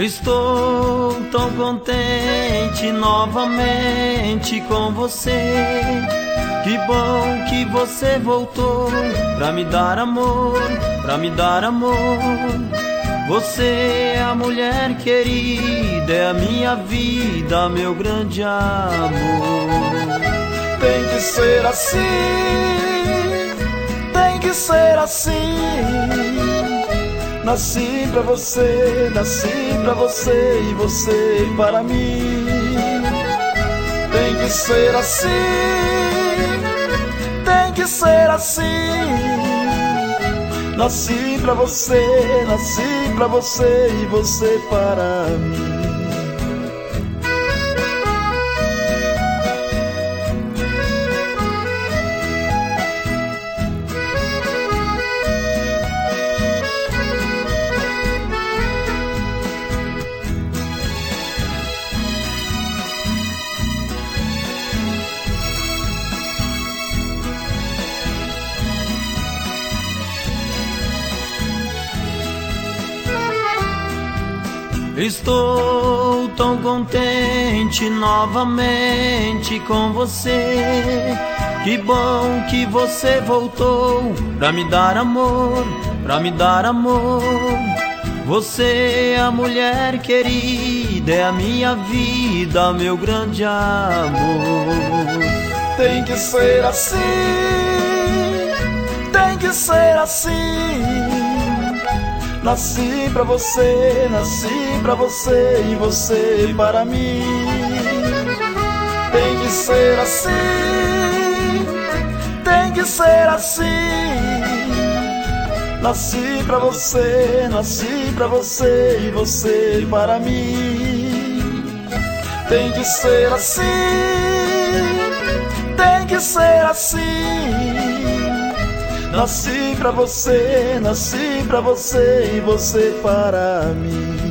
Estou tão contente novamente com você. Que bom que você voltou pra me dar amor, pra me dar amor. Você é a mulher querida, é a minha vida, meu grande amor. Tem que ser assim, tem que ser assim. Nasci pra você, nasci pra você e você para mim. Tem que ser assim, tem que ser assim. Nasci pra você e você para mim. Estou tão contente novamente com você. Que bom que você voltou pra me dar amor, pra me dar amor. Você é a mulher querida, é a minha vida, meu grande amor. Tem que ser assim, tem que ser assim. Nasci pra você e você para mim. Tem que ser assim, tem que ser assim. Nasci pra você e você para mim. Tem que ser assim, tem que ser assim. Nasci pra você e você para mim.